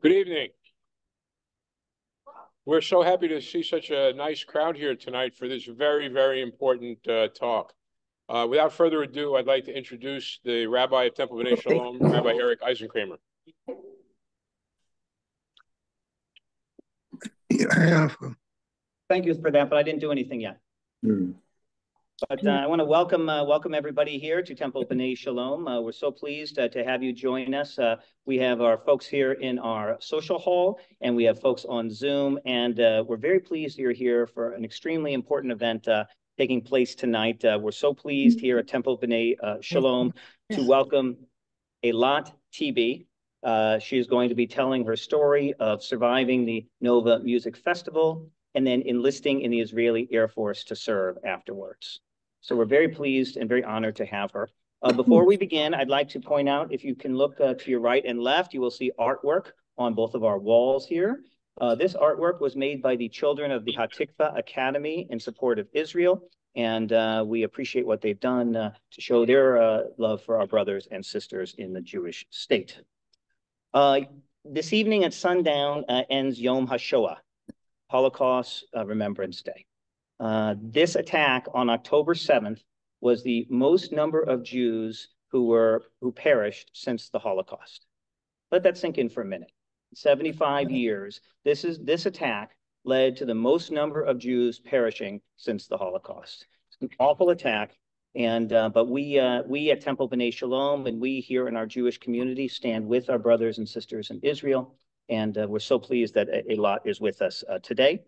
Good evening. We're so happy to see such a nice crowd here tonight for this very, very important talk. Without further ado, I'd like to introduce the Rabbi of Temple B'nai Shalom, Rabbi Eric Eisenkramer. Thank you for that, but I didn't do anything yet. But I want to welcome everybody here to Temple B'nai Shalom. We're so pleased to have you join us. We have our folks here in our social hall, and we have folks on Zoom, and we're very pleased you're here for an extremely important event taking place tonight. We're so pleased here at Temple B'nai Shalom to welcome Eilat Tibi. She is going to be telling her story of surviving the Nova Music Festival and then enlisting in the Israeli Air Force to serve afterwards. So we're very pleased and very honored to have her. Before we begin, I'd like to point out, if you can look to your right and left, you will see artwork on both of our walls here. This artwork was made by the children of the Hatikva Academy in support of Israel, and we appreciate what they've done to show their love for our brothers and sisters in the Jewish state. This evening at sundown ends Yom HaShoah, Holocaust Remembrance Day. This attack on October 7th was the most number of Jews who perished since the Holocaust. Let that sink in for a minute. 75 years, this attack led to the most number of Jews perishing since the Holocaust. It's an awful attack, and but we at Temple B'nai Shalom and we here in our Jewish community stand with our brothers and sisters in Israel, and we're so pleased that Eilat is with us today.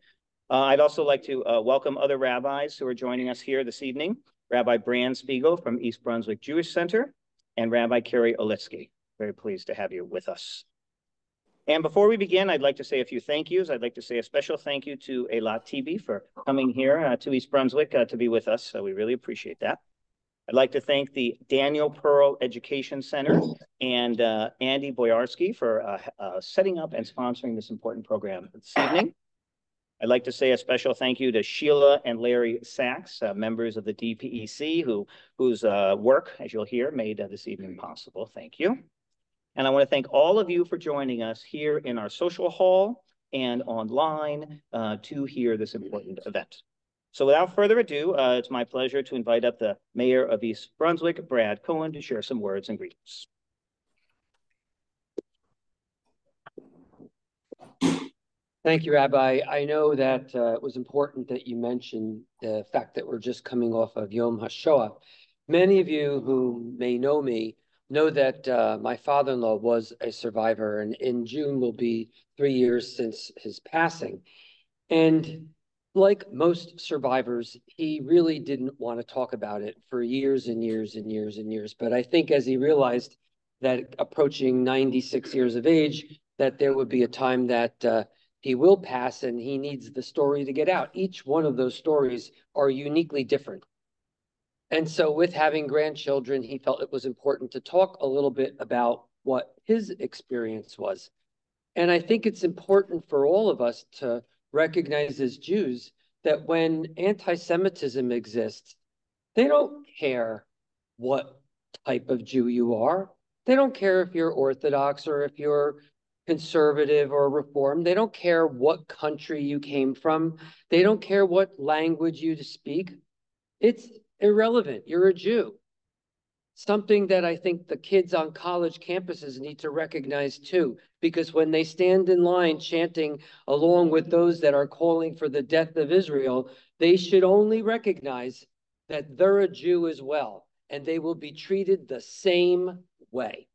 I'd also like to welcome other rabbis who are joining us here this evening, Rabbi Bran Spiegel from East Brunswick Jewish Center and Rabbi Kerry Olitsky. Very pleased to have you with us. And before we begin, I'd like to say a few thank yous. I'd like to say a special thank you to Eilat Tibi for coming here to East Brunswick to be with us. So we really appreciate that. I'd like to thank the Daniel Pearl Education Center and Andy Boyarsky for setting up and sponsoring this important program this evening. I'd like to say a special thank you to Sheila and Larry Sachs, members of the DPEC, whose work, as you'll hear, made this evening possible. Thank you. And I want to thank all of you for joining us here in our social hall and online to hear this important event. So without further ado, it's my pleasure to invite up the Mayor of East Brunswick, Brad Cohen, to share some words and greetings. Thank you, Rabbi. I know that it was important that you mentioned the fact that we're just coming off of Yom HaShoah. Many of you who may know me know that my father-in-law was a survivor, and in June will be 3 years since his passing. And like most survivors, he really didn't want to talk about it for years and years and years and years. But I think as he realized that approaching 96 years of age, that there would be a time that he will pass and he needs the story to get out. Each one of those stories are uniquely different. And so with having grandchildren, he felt it was important to talk a little bit about what his experience was. And I think it's important for all of us to recognize as Jews that when anti-Semitism exists, they don't care what type of Jew you are. They don't care if you're Orthodox or if you're conservative or reformed. They don't care what country you came from. They don't care what language you speak. It's irrelevant. You're a Jew. Something that I think the kids on college campuses need to recognize too, because when they stand in line chanting along with those that are calling for the death of Israel, they should only recognize that they're a Jew as well, and they will be treated the same way.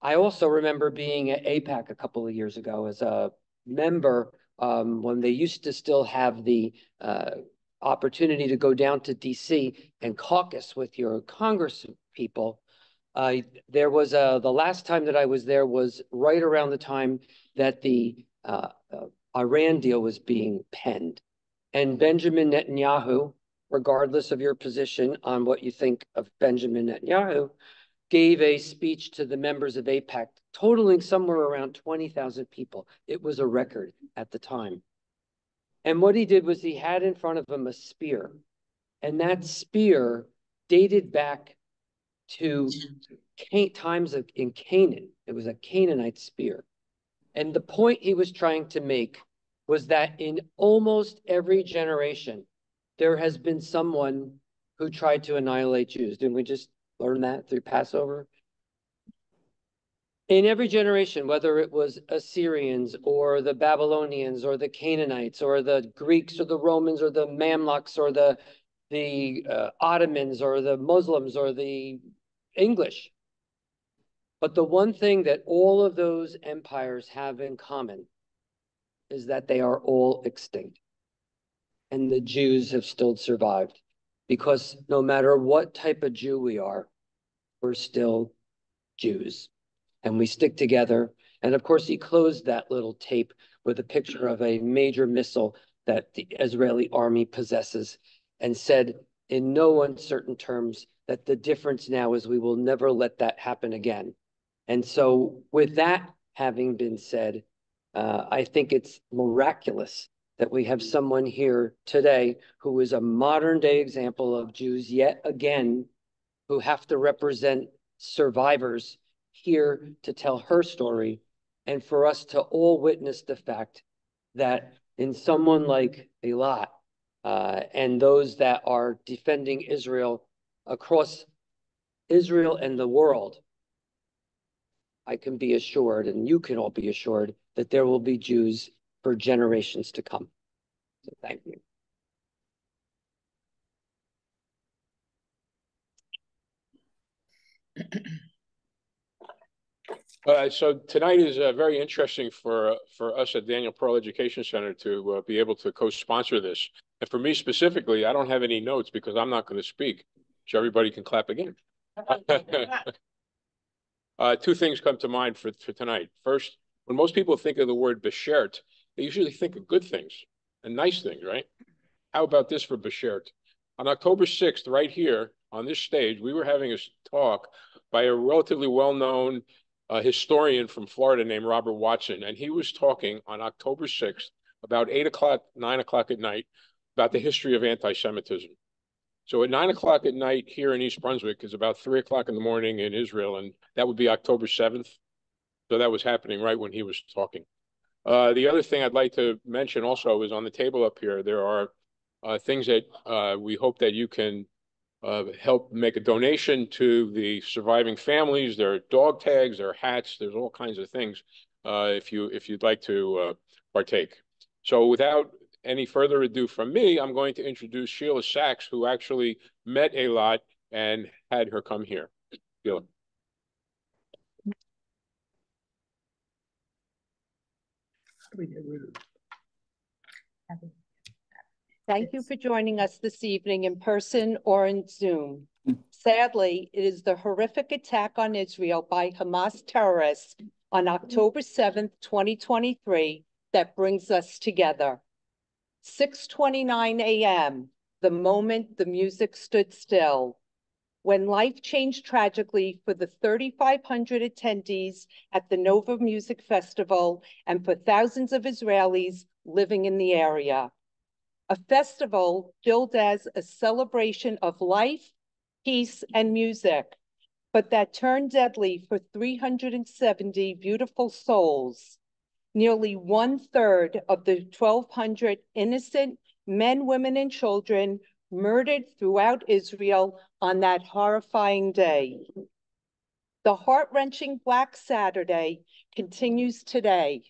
I also remember being at AIPAC a couple of years ago as a member when they used to still have the opportunity to go down to DC and caucus with your Congress people. There was the last time that I was there was right around the time that the Iran deal was being penned. And Benjamin Netanyahu, regardless of your position on what you think of Benjamin Netanyahu, gave a speech to the members of AIPAC, totaling somewhere around 20,000 people. It was a record at the time. And what he did was he had in front of him a spear. And that spear dated back to times in Canaan. It was a Canaanite spear. And the point he was trying to make was that in almost every generation, there has been someone who tried to annihilate Jews. Didn't we just learn that through Passover? In every generation, whether it was Assyrians or the Babylonians or the Canaanites or the Greeks or the Romans or the Mamluks or the Ottomans or the Muslims or the English. But the one thing that all of those empires have in common is that they are all extinct. And the Jews have still survived, because no matter what type of Jew we are, we're still Jews. And we stick together. And of course, he closed that little tape with a picture of a major missile that the Israeli army possesses, and said in no uncertain terms that the difference now is we will never let that happen again. And so with that having been said, I think it's miraculous that we have someone here today who is a modern day example of Jews yet again, who have to represent survivors here to tell her story, and for us to all witness the fact that in someone like Eilat and those that are defending Israel across Israel and the world, I can be assured, and you can all be assured, that there will be Jews for generations to come. So thank you. So tonight is very interesting for us at Daniel Pearl Education Center to be able to co-sponsor this. And for me specifically, I don't have any notes because I'm not going to speak. So everybody can clap again. Two things come to mind for tonight. First, when most people think of the word beshert, they usually think of good things and nice things, right? How about this for beshert? On October 6th, right here on this stage, we were having a talk by a relatively well-known historian from Florida named Robert Watson, and he was talking on October 6th about 8 o'clock, 9 o'clock at night about the history of anti-Semitism. So at 9 o'clock at night here in East Brunswick is about 3 o'clock in the morning in Israel, and that would be October 7th. So that was happening right when he was talking. The other thing I'd like to mention also is on the table up here, there are things that we hope that you can help make a donation to the surviving families. There are dog tags, there are hats, there's all kinds of things if you'd like to partake. So without any further ado from me, I'm going to introduce Sheila Sachs, who actually met Eilat and had her come here. Sheila. Thank you for joining us this evening in person or in Zoom. Sadly, it is the horrific attack on Israel by Hamas terrorists on October 7th, 2023, that brings us together. 6:29 a.m., the moment the music stood still, when life changed tragically for the 3,500 attendees at the Nova Music Festival and for thousands of Israelis living in the area. A festival billed as a celebration of life, peace, and music, but that turned deadly for 370 beautiful souls. Nearly 1/3 of the 1,200 innocent men, women, and children murdered throughout Israel on that horrifying day. The heart-wrenching Black Saturday continues today,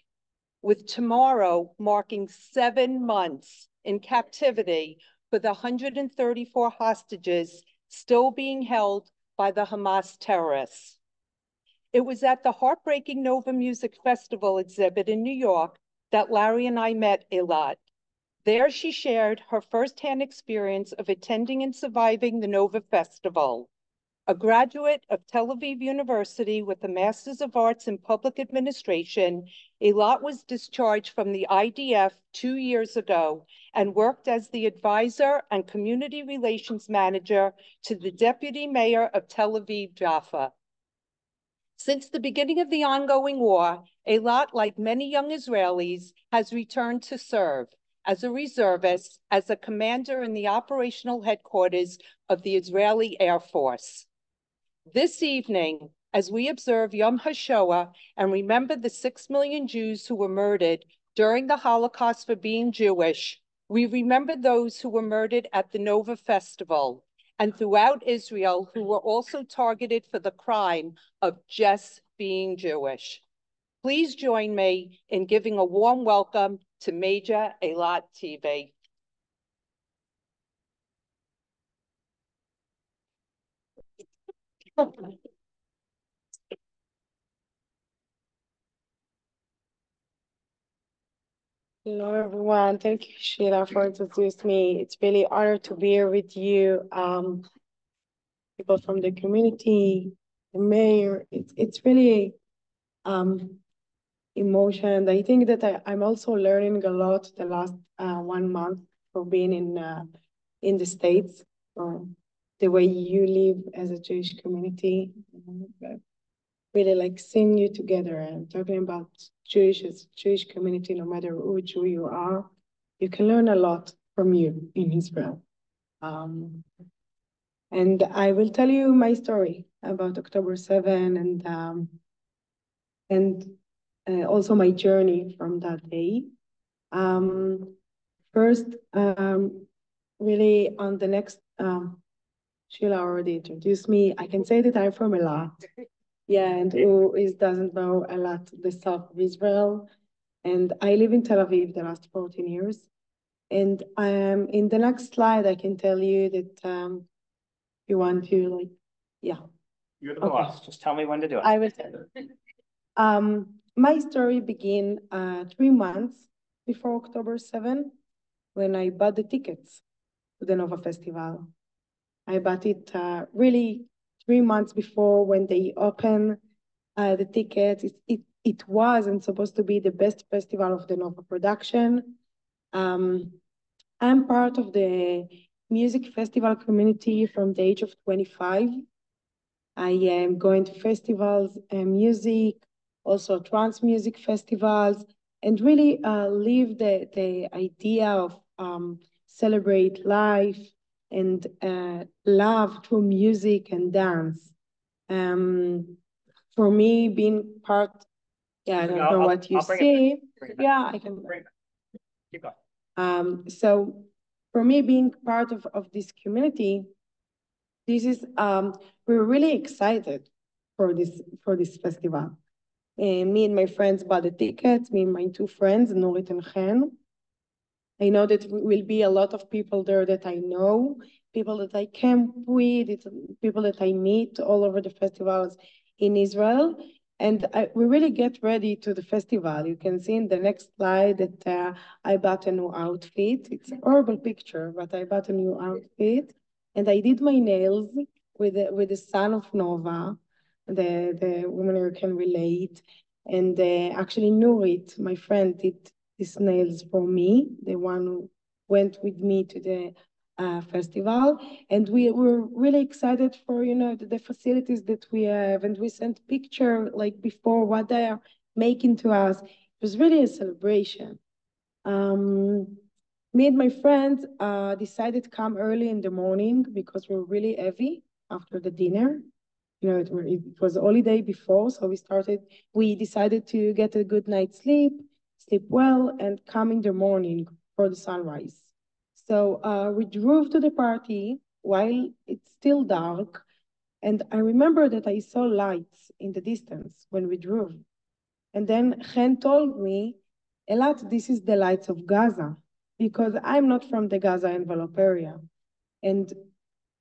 with tomorrow marking 7 months in captivity for the 134 hostages still being held by the Hamas terrorists. It was at the heartbreaking Nova Music Festival exhibit in New York that Larry and I met Eilat. There she shared her firsthand experience of attending and surviving the Nova Festival. A graduate of Tel Aviv University with a Master's of Arts in Public Administration, Eilat was discharged from the IDF 2 years ago and worked as the advisor and community relations manager to the deputy mayor of Tel Aviv, Jaffa. Since the beginning of the ongoing war, Eilat, like many young Israelis, has returned to serve as a reservist, as a commander in the operational headquarters of the Israeli Air Force. This evening, as we observe Yom HaShoah and remember the 6 million Jews who were murdered during the Holocaust for being Jewish, we remember those who were murdered at the Nova Festival and throughout Israel who were also targeted for the crime of just being Jewish. Please join me in giving a warm welcome to Major Eilat Tibi. Hello, everyone. Thank you, Sheila, for introducing me. It's really an honor to be here with you, people from the community, the mayor. It's really emotion. I think that I'm also learning a lot the last 1 month for being in the States, or the way you live as a Jewish community. Really like seeing you together and talking about Jewish community, no matter who Jew you are. You can learn a lot from you in Israel. And I will tell you my story about October 7 and also my journey from that day. First, really on the next, Sheila already introduced me. I can say that I'm from Eilat. Yeah, and who doesn't know Eilat, the south of Israel. And I live in Tel Aviv the last 14 years. And in the next slide, I can tell you that you want to like, yeah. You're the boss. Just tell me when to do it. I will tell you. My story began 3 months before October 7, when I bought the tickets to the Nova Festival. I bought it really 3 months before when they opened the tickets. It wasn't supposed to be the best festival of the Nova production. I'm part of the music festival community from the age of 25. I am going to festivals and music, also trance music festivals, and really live the idea of celebrate life and love through music and dance. For me, being part, I don't know what you see. Yeah, I can. Keep going. So for me, being part of this community, this is we're really excited for this festival. Me and my friends bought the tickets. Me and my 2 friends, Norit and Chen. I know that will be a lot of people there that I know, people that I camp with, people that I meet all over the festivals in Israel. And we really get ready to the festival. You can see in the next slide that I bought a new outfit. It's a horrible picture, but I bought a new outfit. And I did my nails with the son of Nova, the woman who can relate. And actually Nurit, my friend, did these nails for me, the one who went with me to the festival. And we were really excited for, the facilities that we have. And we sent picture like before what they are making to us. It was really a celebration. Me and my friends decided to come early in the morning because we were really heavy after the dinner. It was a holiday before, so we decided to get a good night's sleep well, and come in the morning for the sunrise. So we drove to the party while it's still dark, and I remember that I saw lights in the distance when we drove. And then Chen told me, Eilat, this is the lights of Gaza, because I'm not from the Gaza envelope area. And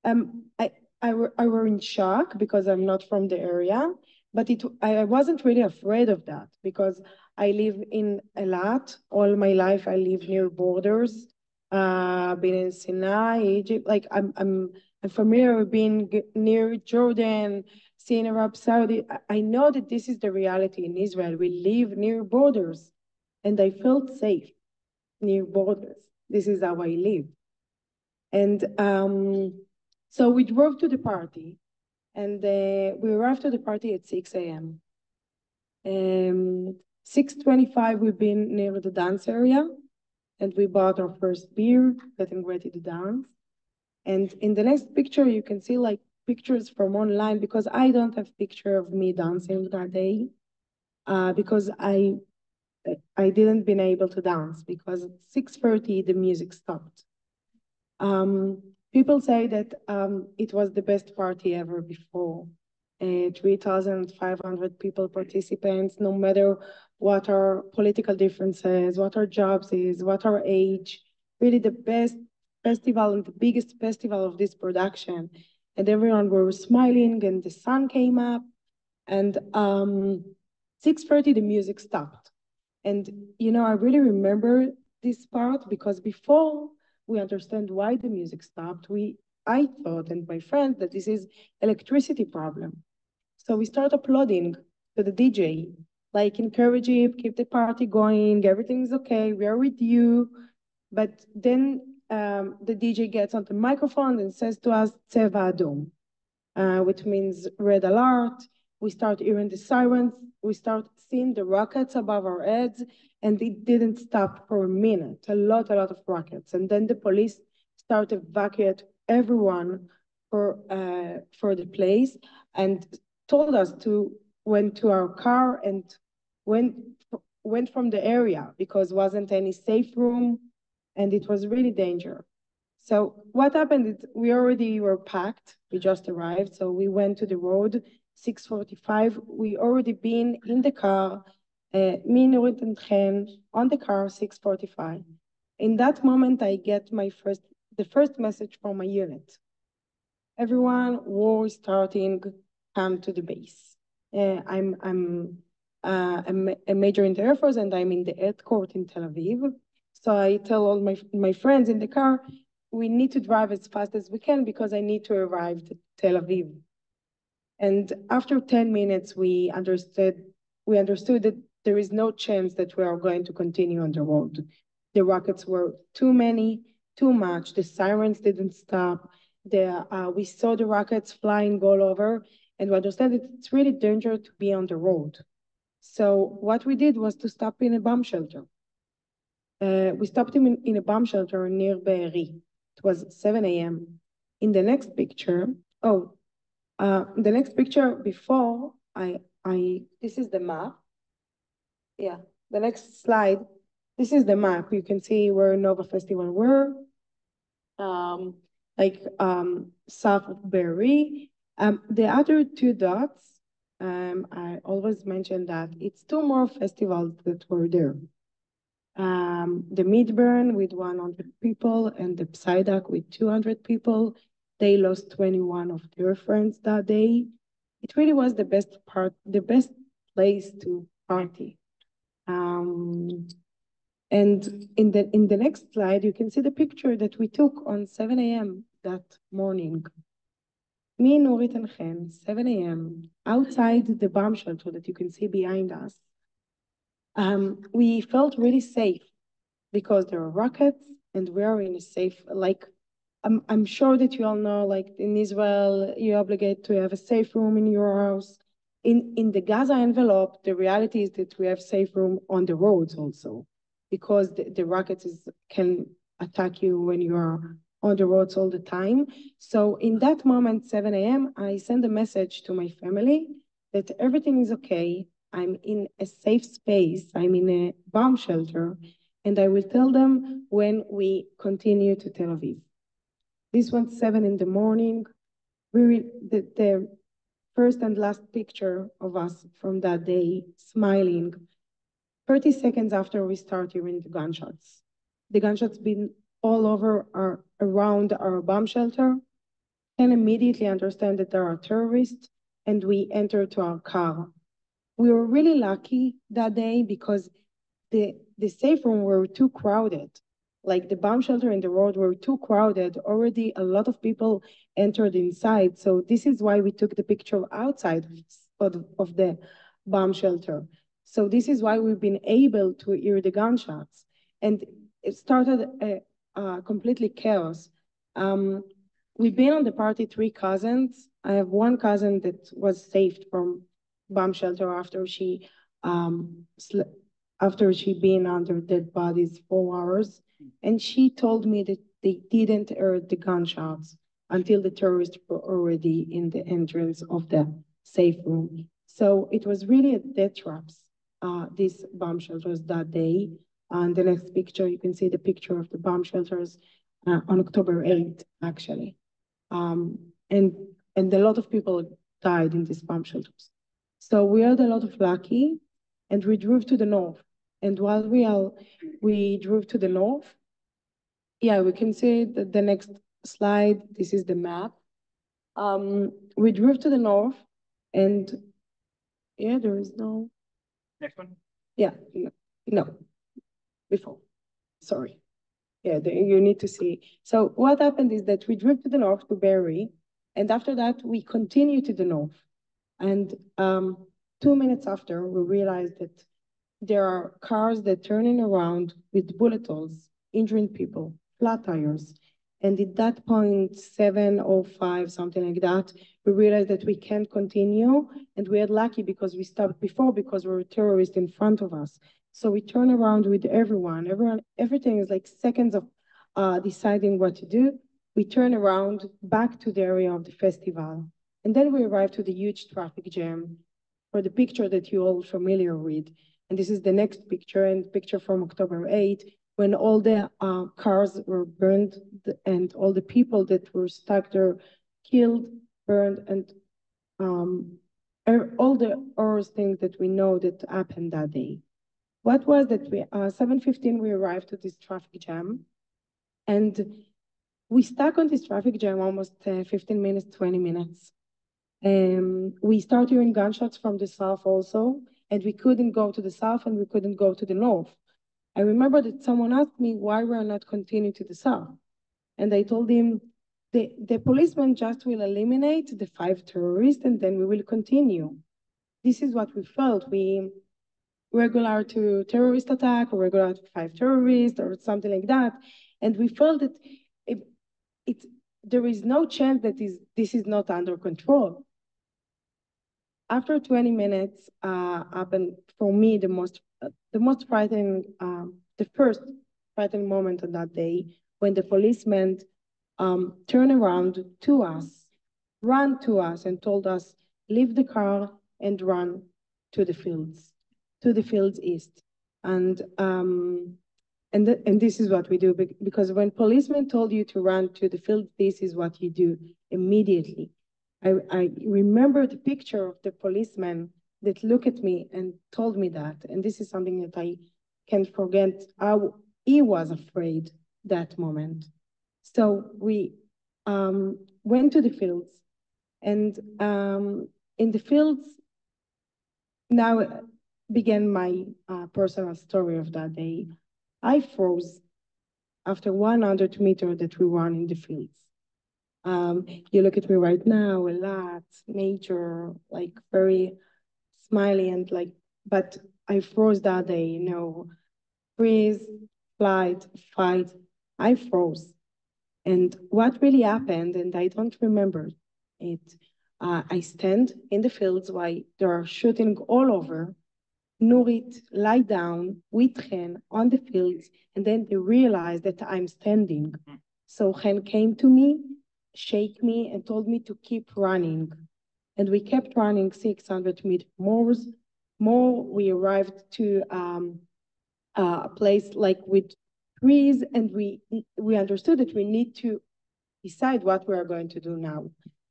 I were in shock because I'm not from the area, but I wasn't really afraid of that because I live in Eilat. All my life I live near borders, been in Sinai, Egypt. Like I'm familiar with being near Jordan, seeing Arab Saudi. I know that this is the reality in Israel. We live near borders, and I felt safe near borders. This is how I live. And so we drove to the party, and we arrived to the party at 6 a.m. 6:25, we've been near the dance area, and we bought our first beer, getting ready to dance. And in the next picture, you can see like pictures from online because I don't have picture of me dancing that day, because I didn't been able to dance because at 6:30 the music stopped. People say that it was the best party ever before. 3,500 people participants, no matter what our political differences, what our jobs is, what our age, really the best festival and the biggest festival of this production. And everyone were smiling and the sun came up and 6:30 the music stopped. And, you know, I really remember this part because before we understand why the music stopped, I thought, and my friends, that this is electricity problem. So we start applauding to the DJ, like encourage him, keep the party going, everything's okay, we are with you. But then the DJ gets on the microphone and says to us, Tseva Adom, which means red alert. We start hearing the sirens, we start seeing the rockets above our heads, and it didn't stop for a minute, a lot of rockets. And then the police start evacuate everyone for the place and told us to went to our car and went from the area because wasn't any safe room and it was really dangerous. So what happened is we already were packed. We just arrived. So we went to the road, 6:45. We already been in the car, me, Nurit and Chen, on the car, 6:45. In that moment, I get the first message from my unit. Everyone, war is starting, come to the base. I'm a major in the Air Force and I'm in the headquarters in Tel Aviv. So I tell all my friends in the car, we need to drive as fast as we can because I need to arrive to Tel Aviv. And after 10 minutes, we understood that there is no chance that we are going to continue on the road. The rockets were too many, too much. The sirens didn't stop. We saw the rockets flying all over, and we understand that it's really dangerous to be on the road. So what we did was to stop in a bomb shelter. We stopped him in a bomb shelter near Be'eri. It was 7 a.m. In the next picture, the next picture before, this is the map. Yeah, the next slide. This is the map. You can see where Nova Festival were, south of Be'eri. The other two dots, I always mention that it's two more festivals that were there. The Midburn with 100 people and the Psyduck with 200 people. They lost 21 of their friends that day. It really was the best place to party. And in the next slide, you can see the picture that we took on 7 a.m. that morning. Me, Nurit and Chen, 7 a.m. outside the bomb shelter that you can see behind us. We felt really safe because there are rockets and we are in a safe, I'm sure that you all know, like in Israel, you're obligated to have a safe room in your house. In the Gaza envelope, the reality is that we have safe room on the roads also, because the rockets can attack you when you are on the roads all the time. So in that moment, 7 a.m., I send a message to my family that everything is okay. I'm in a safe space. I'm in a bomb shelter, and I will tell them when we continue to Tel Aviv. This one's 7 in the morning. The first and last picture of us from that day, smiling. 30 seconds after we start hearing the gunshots. The gunshots been all over around our bomb shelter, and immediately understand that there are terrorists, and we enter to our car. We were really lucky that day because the safe room were too crowded. Like the bomb shelter and the road were too crowded. Already a lot of people entered inside. So this is why we took the picture outside of the bomb shelter. So this is why we've been able to hear the gunshots. And it started a completely chaos. We've been on the party 3 cousins. I have one cousin that was saved from bomb shelter after she been under dead bodies 4 hours. And she told me that they didn't hear the gunshots. until the terrorists were already in the entrance of the safe room. So it was really a death traps, these bomb shelters that day. On the next picture, you can see the picture of the bomb shelters on October 8th, actually. And a lot of people died in these bomb shelters. So we had a lot of lucky, and we drove to the north. And while we drove to the north, yeah, we can see the next slide. This is the map. We drove to the north, and yeah, there is no. Next one. Yeah, no, before. Sorry. Yeah, you need to see. So what happened is that we drove to the north to Berry, and after that we continued to the north. And 2 minutes after, we realized that there are cars that turning around with bullet holes, injuring people, flat tires. And at that point, 7:05, something like that, we realized that we can't continue. And we had lucky because we stopped before because there were terrorists in front of us. So we turn around with everyone. Everything is like seconds of deciding what to do. We turn around back to the area of the festival. And then we arrived to the huge traffic jam for the picture that you're all familiar with. And this is the next picture, and picture from October 8th, when all the cars were burned and all the people that were stuck there killed, burned, and all the horrors things that we know that happened that day. What was that? 7:15, we arrived to this traffic jam, and we stuck on this traffic jam almost 15 minutes, 20 minutes. We started hearing gunshots from the south also, and we couldn't go to the south and we couldn't go to the north. I remember that someone asked me why we're not continuing to the south. And I told him, the policeman just will eliminate the 5 terrorists and then we will continue. This is what we felt. We regular to terrorist attack or regular to 5 terrorists or something like that. And we felt that there is no chance that this is not under control. After 20 minutes, happened for me the most frightening, the first frightening moment of that day, when the policeman turned around to us, ran to us, and told us, leave the car and run to the fields east. And this is what we do, because when policemen told you to run to the field, this is what you do immediately. I remember the picture of the policeman that looked at me and told me that. And this is something that I can't forget, how he was afraid that moment. So we went to the fields, and in the fields, now began my personal story of that day. I froze after 100 meters that we ran in the fields. You look at me right now, Eilat, nature, like very smiley and like, but I froze that day, you know, freeze, flight, fight, I froze. And what really happened, and I don't remember it, I stand in the fields while they are shooting all over. Nurit lie down with Chen on the fields, and then they realized that I'm standing. So Chen came to me, shake me, and told me to keep running. And we kept running 600 meters more. We arrived to a place like with trees, and we understood that we need to decide what we are going to do now.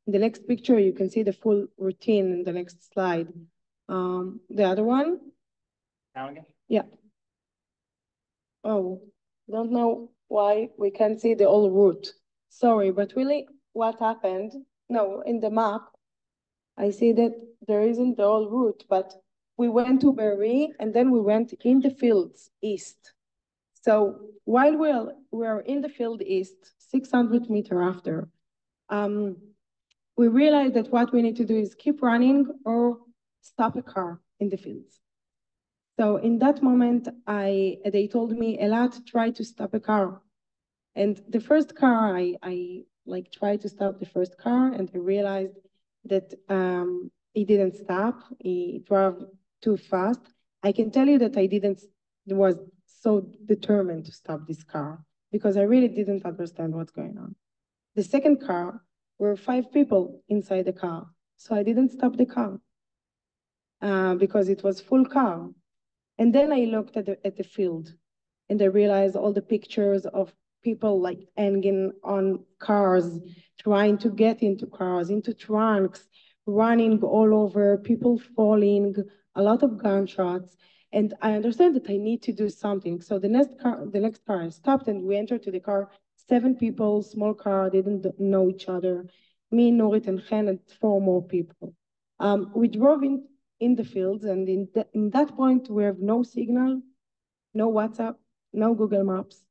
In the next picture, you can see the full routine in the next slide. The other one. Now again? Yeah. Oh, don't know why we can't see the whole route. Sorry, but really what happened, no, in the map, I see that there isn't the whole route, but we went to Berry and then we went in the fields east. So while we're in the field east, 600 meters after, we realized that what we need to do is keep running or stop a car in the fields. So in that moment, they told me, Eilat, try to stop a car. And the first car, I like tried to stop the first car, and I realized that he didn't stop. He drove too fast. I can tell you that was so determined to stop this car because I really didn't understand what's going on. The second car, were 5 people inside the car. So I didn't stop the car because it was full car. And then I looked at the field and I realized all the pictures of people like hanging on cars, trying to get into cars, into trunks, running all over, people falling, a lot of gunshots. And I understand that I need to do something. So the next car I stopped and we entered to the car, 7 people, small car, didn't know each other. Me, Norit, and Chen, and 4 more people. We drove in the fields, and in that point, we have no signal, no WhatsApp, no Google Maps.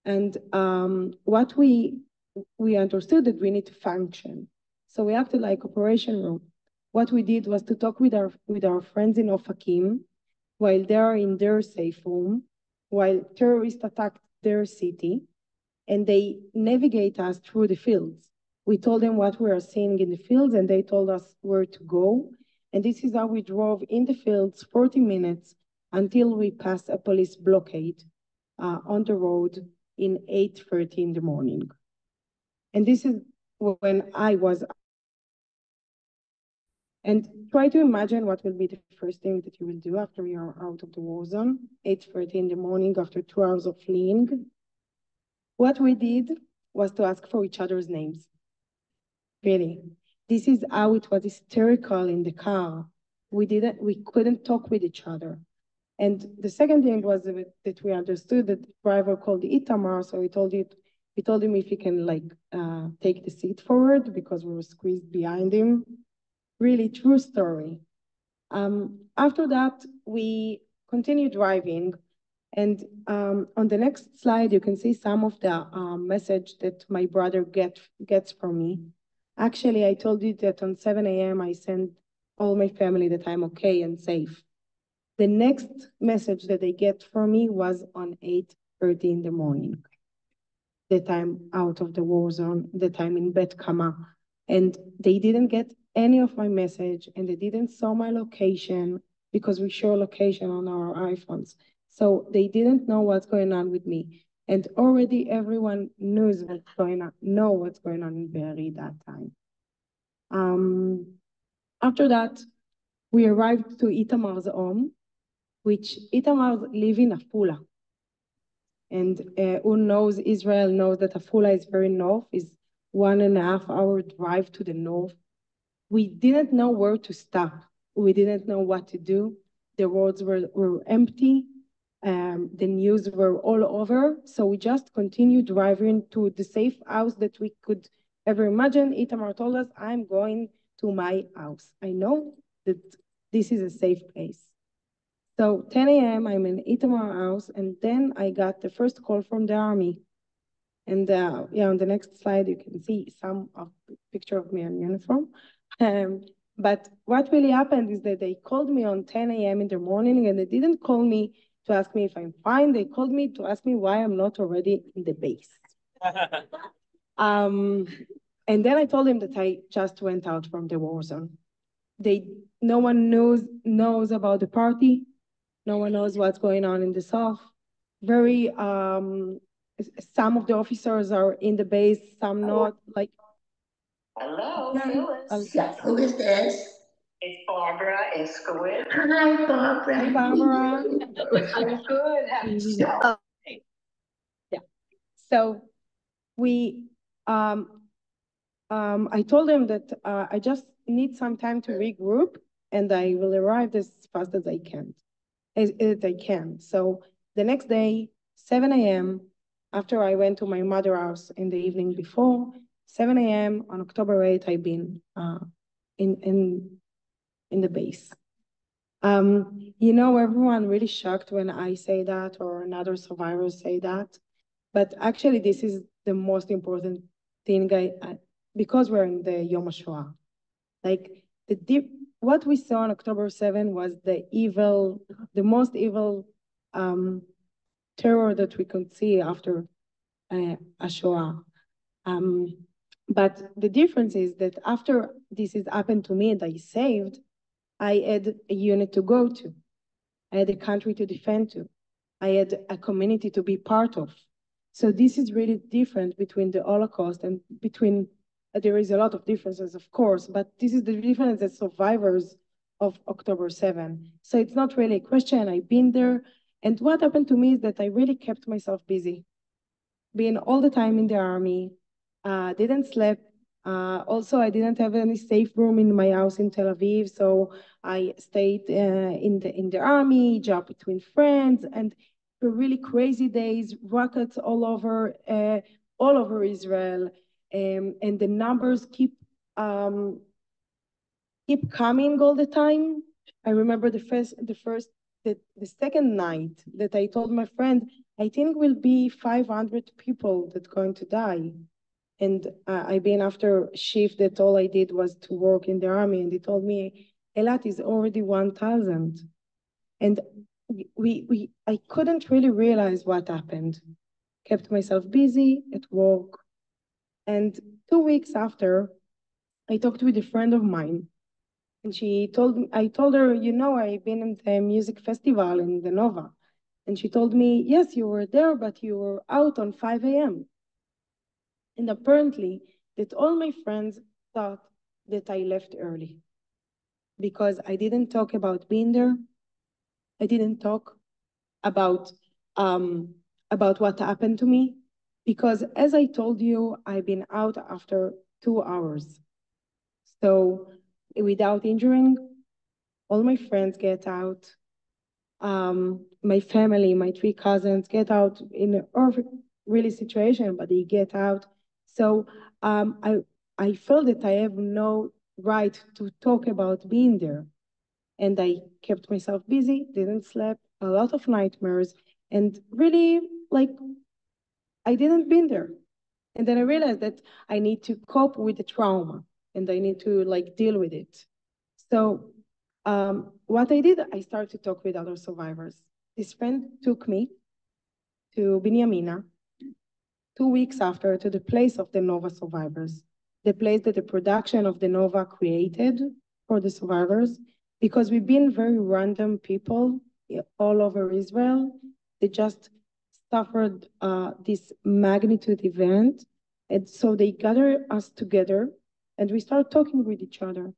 And what we understood that we need to function. So we acted like operation room. What we did was to talk with our friends in Ofakim while they are in their safe room, while terrorists attacked their city, and they navigate us through the fields. We told them what we are seeing in the fields, and they told us where to go. And this is how we drove in the fields 40 minutes until we passed a police blockade on the road in 8:30 in the morning. And this is when I was. And try to imagine what will be the first thing that you will do after you're out of the war zone, 8:30 in the morning after 2 hours of fleeing. What we did was to ask for each other's names. Really. This is how it was hysterical in the car. We couldn't talk with each other. And the second thing was that we understood that the driver called Itamar, so we told him if he can take the seat forward because we were squeezed behind him. Really true story. After that, we continued driving. And on the next slide, you can see some of the message that my brother gets from me. Actually, I told you that on 7 a.m. I sent all my family that I'm okay and safe. The next message that they get from me was on 8:30 in the morning. That I'm out of the war zone, that I'm in Bet Kama. And they didn't get any of my message and they didn't saw my location because we show location on our iPhones. So they didn't know what's going on with me. And already everyone knows what's going on in Be'eri that time. After that, we arrived to Itamar's home, which Itamar live in Afula. And who knows Israel knows that Afula is very north, is 1.5 hour drive to the north. We didn't know where to stop. We didn't know what to do. The roads were empty. The news were all over. So we just continued driving to the safe house that we could ever imagine. Itamar told us, I'm going to my house. I know that this is a safe place. So 10 a.m., I'm in Itamar house, and then I got the first call from the army. And on the next slide, you can see some of the picture of me in uniform. But what really happened is that they called me on 10 a.m. in the morning, and they didn't call me to ask me if I'm fine. They called me to ask me why I'm not already in the base. And then I told them that I just went out from the war zone. No one knows about the party. No one knows what's going on in the south. Some of the officers are in the base, some not. Hello, Phyllis. Who is this? It's Barbara Iskowitz. Hi, Barbara. Hi, Barbara. I'm good. Happy Yeah. So I told them that I just need some time to regroup, and I will arrive as fast as I can. So the next day, 7 a.m., after I went to my mother's house in the evening before, 7 a.m. on October 8th, I've been in the base. Everyone really shocked when I say that or another survivors say that. But actually, this is the most important thing because we're in the Yom HaShoah. What we saw on October 7 was the most evil terror that we could see after a Shoah. But the difference is that after this has happened to me and I saved, I had a unit to go to. I had a country to defend to. I had a community to be part of. So this is really different between the Holocaust and between there is a lot of differences, of course, but this is the difference as survivors of October 7. So it's not really a question. I've been there. And what happened to me is that I really kept myself busy, being all the time in the army, didn't sleep. Also, I didn't have any safe room in my house in Tel Aviv, so I stayed in the army, job between friends, and for really crazy days, rockets all over Israel, and the numbers keep coming all the time. I remember the second night that I told my friend, I think will be 500 people that going to die. And I've been after a shift that all I did was to work in the army, and they told me, Eilat is already 1,000. And I couldn't really realize what happened. Kept myself busy at work. And 2 weeks after, I talked with a friend of mine, and I told her, I've been in the music festival in the Nova. And she told me, yes, you were there, but you were out on 5 a.m. And apparently that all my friends thought that I left early because I didn't talk about being there. I didn't talk about what happened to me because, as I told you, I've been out after 2 hours. So without injuring, all my friends get out. My family, my 3 cousins get out in a really situation, but they get out. So I felt that I have no right to talk about being there. And I kept myself busy, didn't sleep, a lot of nightmares, and really, I didn't been there. And then I realized that I need to cope with the trauma and I need to deal with it. So what I did, I started to talk with other survivors. This friend took me to Binyamina 2 weeks after to the place of the Nova survivors, the place that the production of the Nova created for the survivors, because we've been very random people all over Israel. They just suffered this magnitude event. And so they gathered us together and we started talking with each other.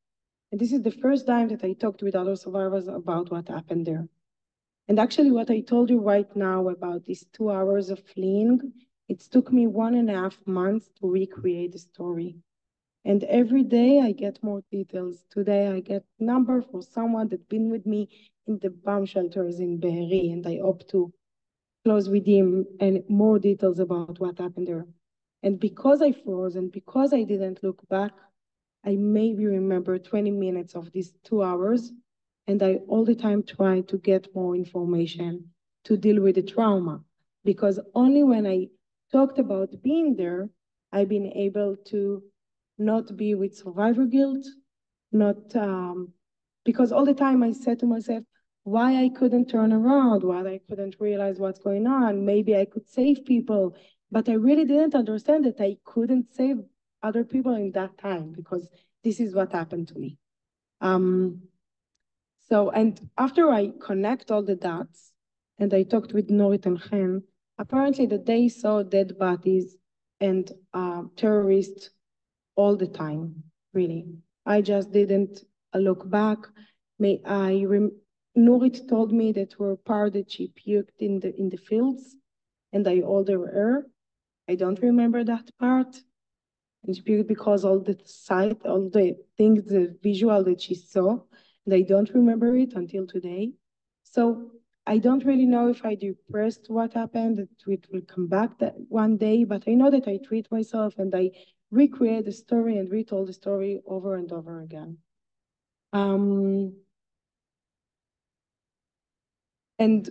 And this is the first time that I talked with other survivors about what happened there. And actually what I told you right now about these 2 hours of fleeing, it took me 1.5 months to recreate the story. And every day I get more details. Today I get number for someone that's been with me in the bomb shelters in Be'eri, and I hope to close with him and more details about what happened there. And because I froze and because I didn't look back, I maybe remember 20 minutes of these 2 hours, and I all the time try to get more information to deal with the trauma, because only when I talked about being there, I've been able to not be with survivor guilt, because all the time I said to myself, why I couldn't turn around, why I couldn't realize what's going on, maybe I could save people, but I really didn't understand that I couldn't save other people in that time because this is what happened to me. And after I connect all the dots and I talked with Norit and Chen, apparently that they saw dead bodies and terrorists all the time, really. I just didn't look back. Norit told me that were part that she puked in the fields and I ordered her. I don't remember that part. And she puked because all the sight, all the things, the visual that she saw, and I don't remember it until today. So I don't really know if I depressed what happened, that it will come back that one day, but I know that I treat myself and I recreate the story and retold the story over and over again. And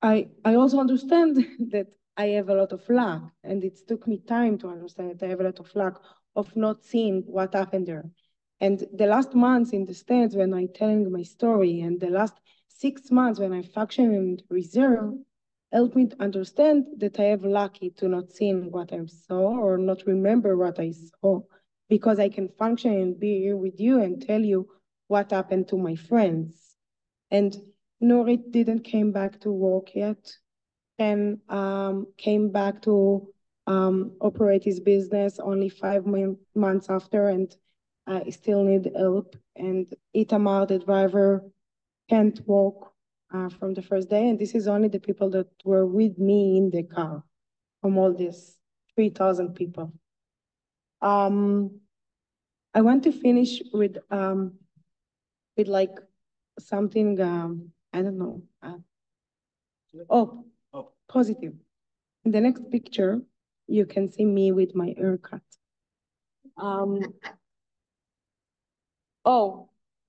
I also understand that I have a lot of luck, and it took me time to understand that I have a lot of luck of not seeing what happened there. And the last months in the States when I'm telling my story, and the last 6 months when I function in reserve, helped me to understand that I have lucky to not seeing what I saw or not remember what I saw, because I can function and be here with you and tell you what happened to my friends. And Norit didn't came back to work yet, and came back to operate his business only 5 months after, and I still need help. And Itamar, the driver, can't walk from the first day. And this is only the people that were with me in the car from all these 3,000 people. I want to finish with like something, I don't know. Positive. In the next picture, you can see me with my haircut.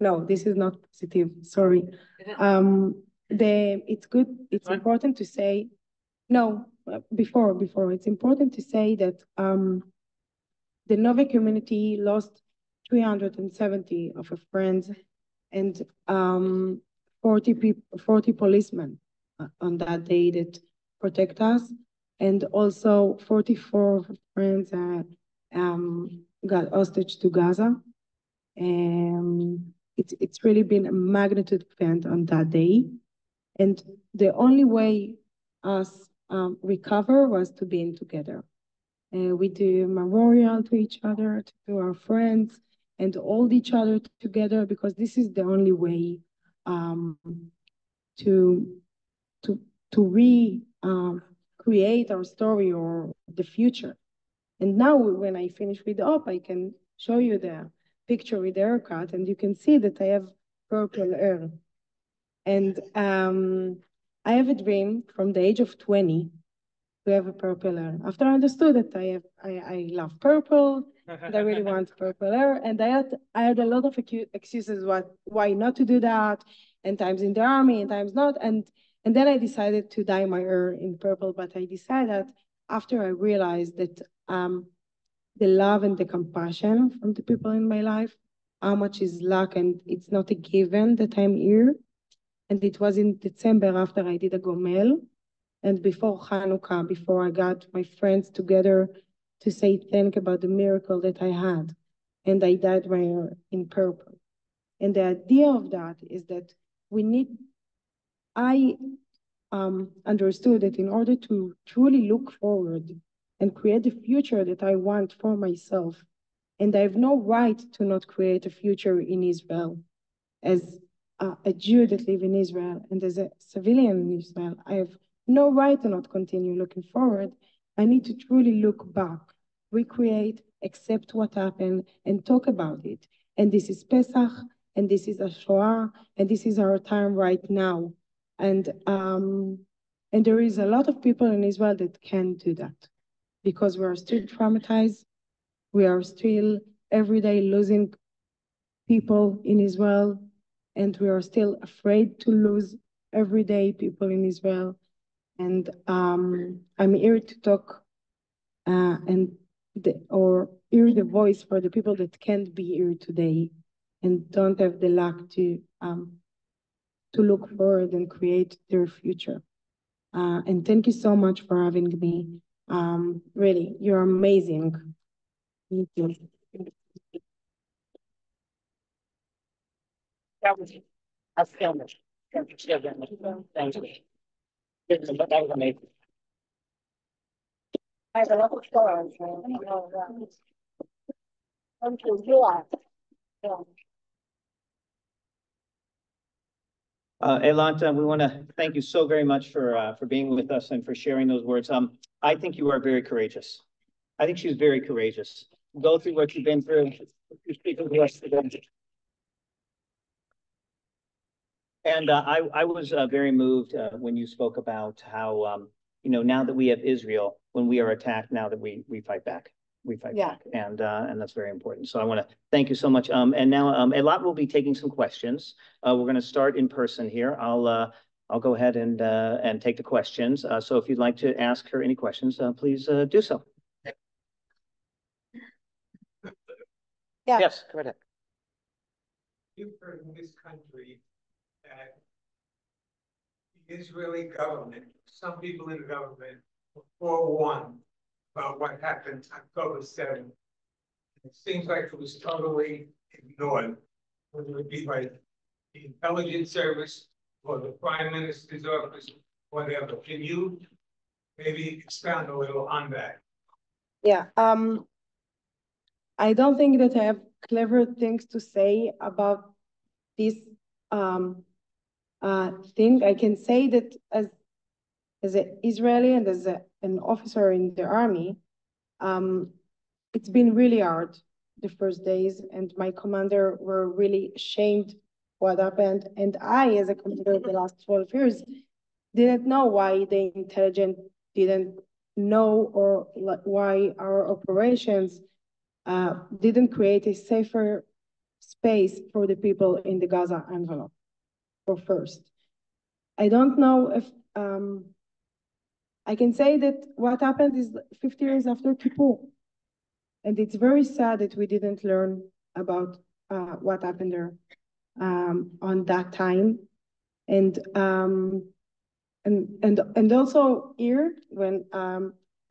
No, this is not positive, sorry. It's good, it's important to say, no, before, it's important to say that the Nova community lost 370 of her friends and 40 policemen on that day that protect us. And also 44 friends got hostage to Gaza. It's really been a magnitude event on that day. And the only way us recover was to being together. We do memorial to each other, to our friends, and hold each other together, because this is the only way to create our story or the future. And now when I finish with Op, I can show you the picture with the haircut, and you can see that I have purple hair. And I have a dream from the age of 20 to have a purple hair. After I understood that I love purple, and I really want purple hair, and I had a lot of excuses why not to do that, and times in the army and times not, and then I decided to dye my hair in purple. But I decided after I realized that the love and the compassion from the people in my life, how much is luck, and it's not a given that I'm here. And it was in December after I did a gomel, and before Hanukkah, before I got my friends together to say thank you about the miracle that I had. And I dyed my hair in purple. And the idea of that is that I understood that in order to truly look forward and create the future that I want for myself, and I have no right to not create a future in Israel. As a Jew that live in Israel and as a civilian in Israel, I have no right to not continue looking forward. I need to truly look back, recreate, accept what happened, and talk about it. And this is Pesach, and this is a Shoah, and this is our time right now. And there is a lot of people in Israel that can't do that because we are still traumatized. We are still every day losing people in Israel, and we are still afraid to lose everyday people in Israel. And I'm here to talk or hear the voice for the people that can't be here today and don't have the luck to look forward and create their future. And thank you so much for having me. Really, you're amazing. Thank you. That was a film. Thank you. That was amazing. I have a lot of stories. Thank you. Eilat, we want to thank you so very much for being with us and for sharing those words. I think you are very courageous. I think she's very courageous. Go through what you've been through. You speak to us today. And I was very moved when you spoke about how, now that we have Israel, when we are attacked, now that we fight back. We fight back, and that's very important. So I want to thank you so much. And now Eilat will be taking some questions. We're going to start in person here. I'll go ahead and take the questions. So if you'd like to ask her any questions, please do so. Yeah. Yes, go ahead. You've heard in this country that the Israeli government, some people in the government, were forewarned about what happened October 7th. It seems like it was totally ignored, whether it be by the intelligence service or the Prime Minister's office, whatever. Can you maybe expound a little on that? Yeah, I don't think that I have clever things to say about this thing. I can say that as an Israeli and as an officer in the army, it's been really hard the first days, and my commander were really ashamed what happened. And I, as a commander the last 12 years, didn't know why the intelligence didn't know, or why our operations didn't create a safer space for the people in the Gaza envelope. For first, I don't know if I can say that what happened is 50 years after Kippur. And it's very sad that we didn't learn about what happened there on that time. And also here, when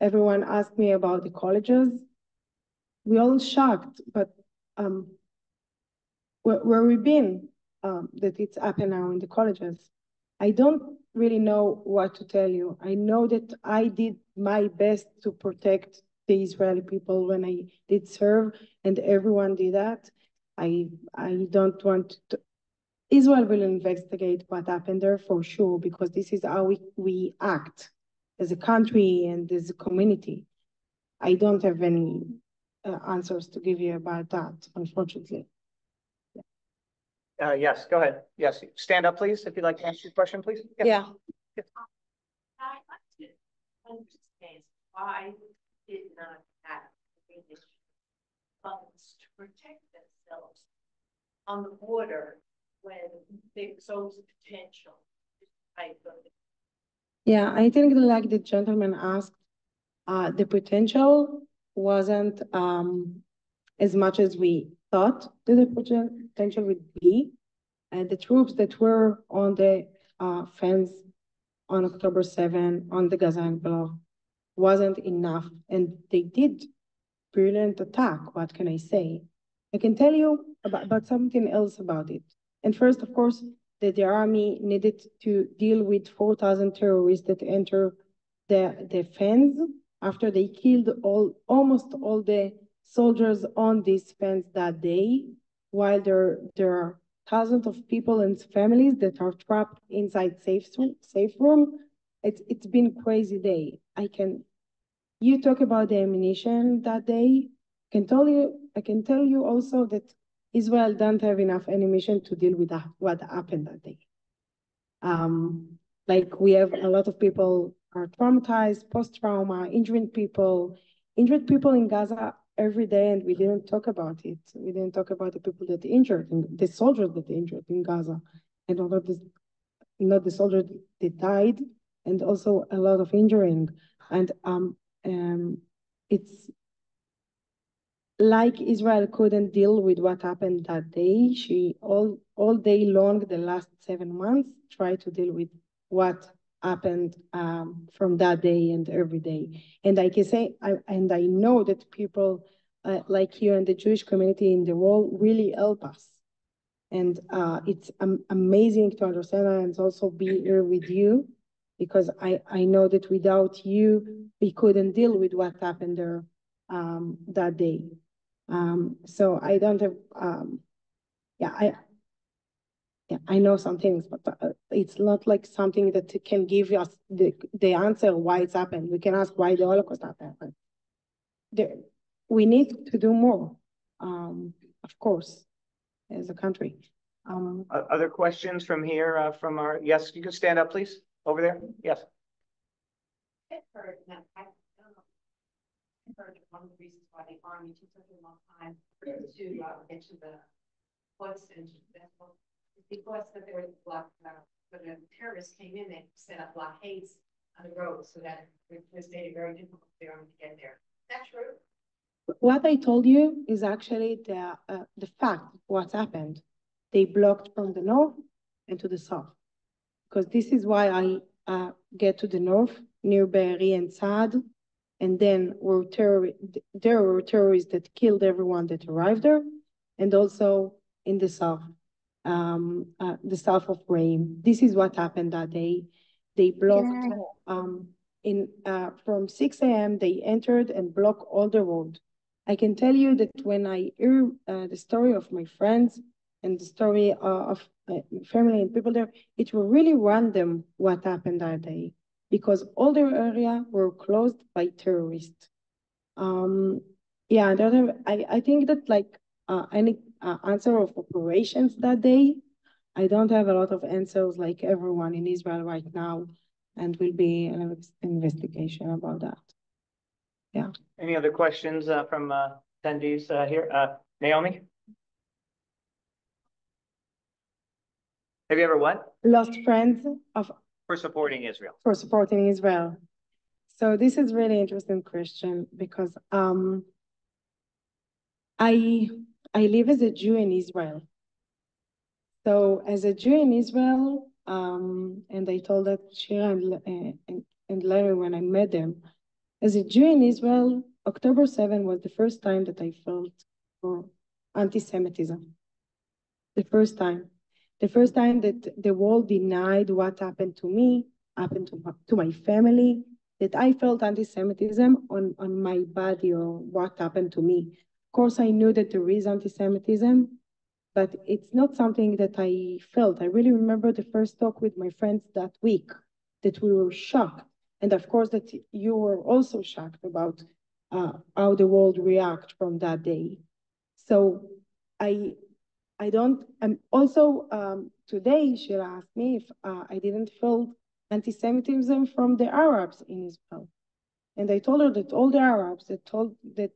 everyone asked me about the colleges, we all shocked, but where we've been, that it's happened now in the colleges. I don't really know what to tell you. I know that I did my best to protect the Israeli people when I did serve, and everyone did that. I don't want to. Israel will investigate what happened there for sure, because this is how we act as a country and as a community. I don't have any answers to give you about that, unfortunately. Yes, go ahead. Yes, stand up, please, if you'd like to ask your question, please. Yes. Yeah. I'd like to understand why did not have funds to protect themselves on the border when there's always a potential. Yeah, I think like the gentleman asked, the potential wasn't as much as we thought that the potential would be. And the troops that were on the fence on October 7 on the Gaza envelope wasn't enough. And they did brilliant attack. What can I say? I can tell you about something else about it. And first, of course, that the army needed to deal with 4,000 terrorists that enter the fence after they killed almost all the soldiers on this fence that day, while there are thousands of people and families that are trapped inside safe room. It's been a crazy day. You talk about the ammunition that day. I can tell you also that Israel don't have enough ammunition to deal with that, what happened that day. Like we have a lot of people are traumatized, post-trauma, injured people in Gaza every day, and we didn't talk about it. We didn't talk about the people that injured, the soldiers that injured in Gaza, and not the soldiers that died, and also a lot of injuring. And it's like Israel couldn't deal with what happened that day. She all day long, the last 7 months, tried to deal with what happened from that day and every day. And I can say, I know that people like you and the Jewish community in the world really help us. And it's amazing to understand and also be here with you, because I know that without you, we couldn't deal with what happened there that day. So I don't have, I know some things, but it's not like something that can give us the answer why it's happened. We can ask why the Holocaust happened. We need to do more, of course, as a country. Other questions from here, from our, yes, you can stand up, please, over there, yes. I've heard one of the reasons why the army took such a long time to get to the woods and because that there was when the terrorists came in, they set up blockades on the road so that it was made it very difficult for the army to get there. Is that true? What I told you is actually the fact of what's happened. They blocked from the north and to the south, because this is why I get to the north near Be'eri and Saad, and then there were terrorists that killed everyone that arrived there, and also in the south, the south of Reim. This is what happened that day. They blocked from 6 a.m. they entered and blocked all the road. I can tell you that when I hear the story of my friends and the story of family and people there, it was really random what happened that day because all the area were closed by terrorists. Yeah, I think that like any answer of operations that day, I don't have a lot of answers like everyone in Israel right now, and will be an investigation about that. Yeah. Any other questions from attendees here? Naomi? Have you ever what? Lost friends for supporting Israel. For supporting Israel. So this is really interesting question because I live as a Jew in Israel. So as a Jew in Israel, and I told that Shira and Larry when I met them, as a Jew in Israel, October 7 was the first time that I felt for anti-Semitism. The first time. The first time that the world denied what happened to me, happened to my family, that I felt anti-Semitism on my body or what happened to me. Of course, I knew that there is anti-Semitism, but it's not something that I felt. I really remember the first talk with my friends that week, that we were shocked. And of course, that you were also shocked about how the world react from that day. So I'm also, today she asked me if I didn't feel anti-Semitism from the Arabs in Israel. And I told her that all the Arabs that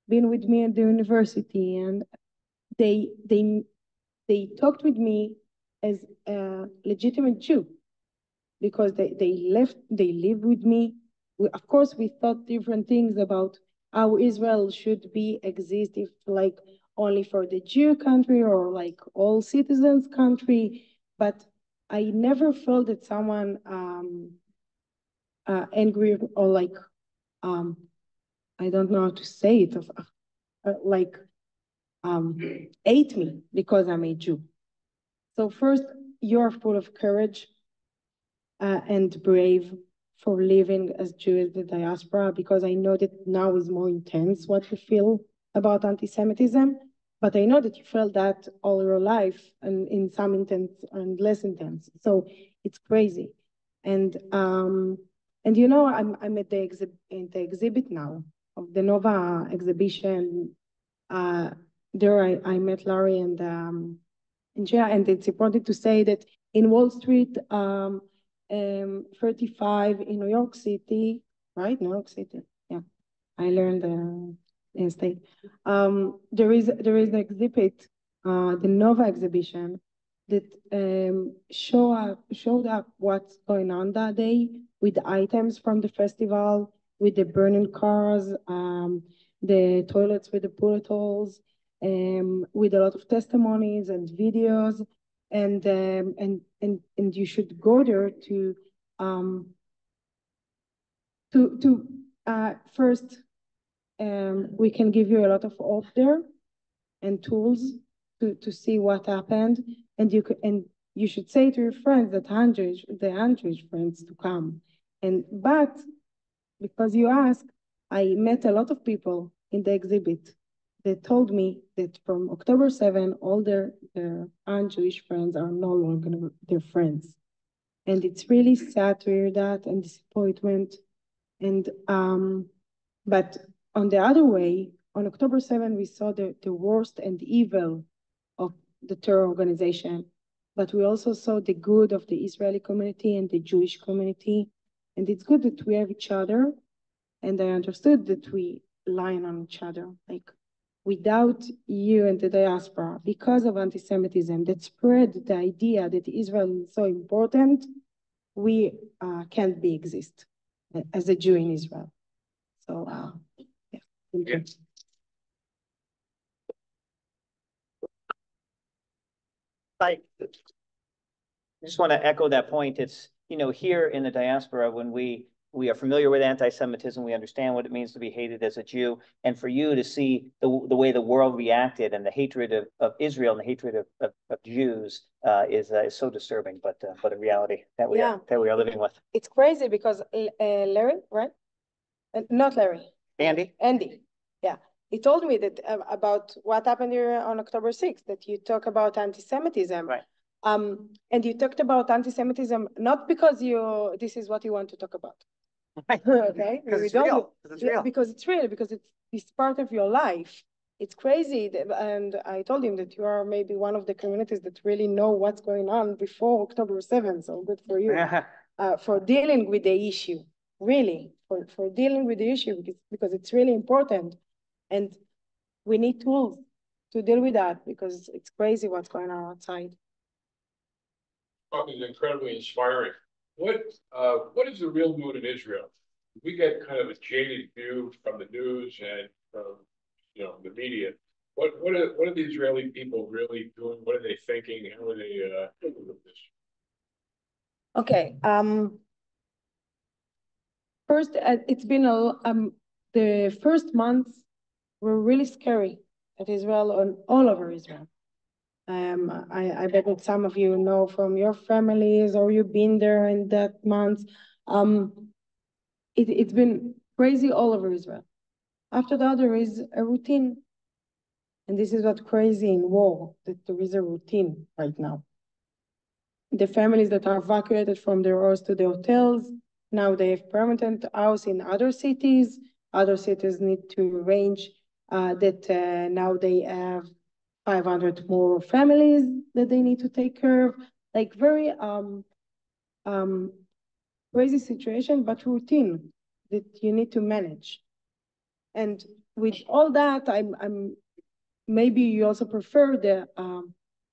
been with me at the university, and they talked with me as a legitimate Jew because they live with me. Of course, we thought different things about how Israel should exist, if like only for the Jew country or like all citizens country, but I never felt that someone angry or like I don't know how to say it, hate me because I'm a Jew. So first, you're full of courage and brave for living as Jews in the diaspora, because I know that now is more intense what you feel about anti-Semitism, but I know that you felt that all your life and in some intense and less intense. So it's crazy. And you know, I'm at the exhibit now of the Nova exhibition. There I met Larry and Jia, and it's important to say that in Wall Street, 35 in New York City, right? New York City, yeah. I learned in state. There is an exhibit, the Nova exhibition, that showed up what's going on that day with items from the festival, with the burning cars, the toilets with the bullet holes, with a lot of testimonies and videos, and you should go there to first. We can give you a lot of hope there and tools to see what happened, and you should say to your friends that the Jewish friends to come. But because you asked, I met a lot of people in the exhibit that told me that from October 7, all their Jewish friends are no longer their friends. And it's really sad to hear that and disappointment. And but on the other way, on October 7, we saw the worst and evil of the terror organization, but we also saw the good of the Israeli community and the Jewish community. And it's good that we have each other. And I understood that we line on each other. Like, without you and the diaspora, because of anti-Semitism that spread the idea that Israel is so important, we can't exist as a Jew in Israel. So, yeah. Thank you. I just want to echo that point. It's, you know, here in the diaspora, when we we are familiar with anti-Semitism. We understand what it means to be hated as a Jew. And for you to see the way the world reacted and the hatred of Israel and the hatred of Jews is so disturbing, but a reality that we are living with. It's crazy because Larry, right? Not Larry. Andy? Andy, yeah. He told me that about what happened here on October 6th, that you talk about anti-Semitism. Right. And you talked about anti-Semitism not because this is what you want to talk about. Right. Okay? Because it's real. Because it's real, because it's part of your life. It's crazy. And I told him that you are maybe one of the communities that really know what's going on before October 7th. So good for you. For dealing with the issue, really, for dealing with the issue, because it's really important. And we need tools to deal with that, because it's crazy what's going on outside. Talking is incredibly inspiring. What is the real mood in Israel? We get kind of a jaded view from the news and from the media. What are the Israeli people really doing? What are they thinking? How are they dealing with this? Okay. First, it's been the first months were really scary at Israel and all over Israel. I bet that some of you know from your families or you've been there in that month. It's been crazy all over Israel. After that, there is a routine. And this is what's crazy in war, that there is a routine right now. The families that are evacuated from their house to the hotels, now they have permanent house in other cities. Other cities need to arrange that now they have 500 more families that they need to take care of. Like very crazy situation, but routine that you need to manage. And with all that, I'm maybe you also prefer the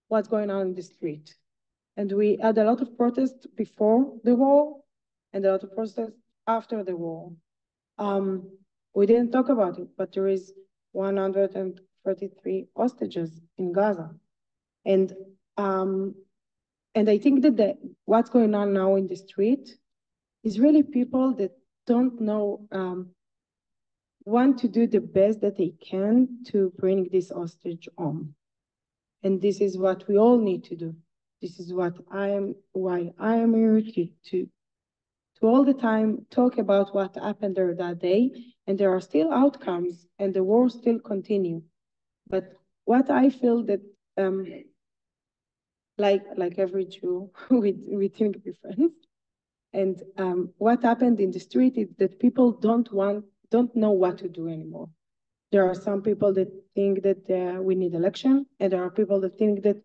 what's going on in the street. And we had a lot of protests before the war and a lot of protests after the war. We didn't talk about it, but there is 133 hostages in Gaza. And I think that what's going on now in the street is really people that don't know, want to do the best that they can to bring this hostage home. And this is what we all need to do. This is why I am here to all the time talk about what happened there that day. And there are still outcomes and the war still continue. But what I feel that, like every Jew, we think different. And what happened in the street is that people don't know what to do anymore. There are some people that think that we need election, and there are people that think that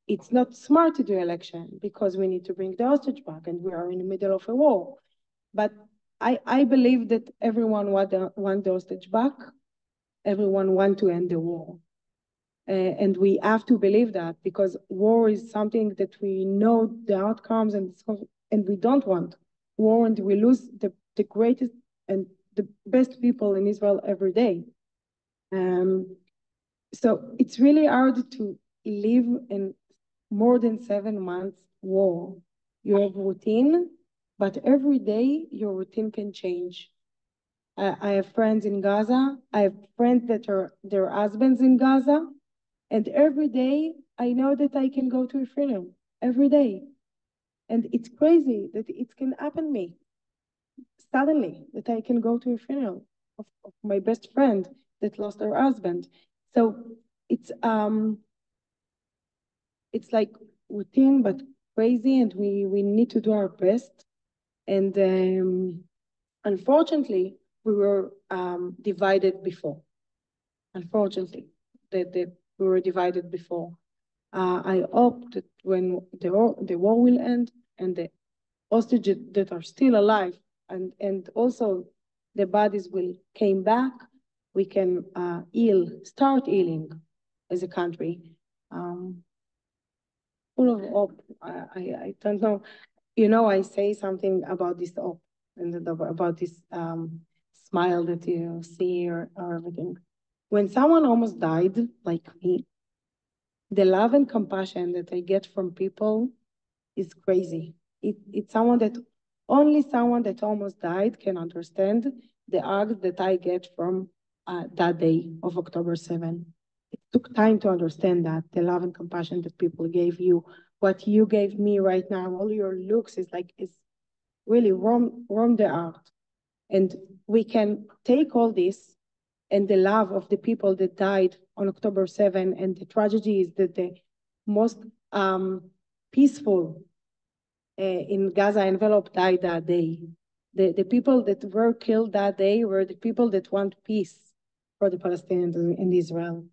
it's not smart to do election because we need to bring the hostage back and we are in the middle of a war. But I believe that everyone want the hostage back. Everyone want to end the war. And we have to believe that, because war is something that we know the outcomes, and we don't want war, and we lose the greatest and the best people in Israel every day. So it's really hard to live in more than 7 months war. You have routine, but every day your routine can change. I have friends in Gaza. I have friends that are their husbands in Gaza. And every day I know that I can go to a funeral, every day. And it's crazy that it can happen to me. Suddenly, that I can go to a funeral of my best friend that lost her husband. So it's like routine, but crazy, and we need to do our best. And unfortunately, we were divided before. Unfortunately, that we were divided before. I hope that when the war will end and the hostages that are still alive and also the bodies will came back, we can start healing as a country. Full of hope. I don't know. I say something about this hope and about this smile that you see or everything. When someone almost died, like me, the love and compassion that I get from people is crazy. It's someone that only someone that almost died can understand the art that I get from that day of October 7. It took time to understand that, the love and compassion that people gave you, what you gave me right now, all your looks is really warm the heart. And we can take all this and the love of the people that died on October 7, and the tragedy is that the most peaceful in Gaza envelope died that day. The people that were killed that day were the people that want peace for the Palestinians in Israel.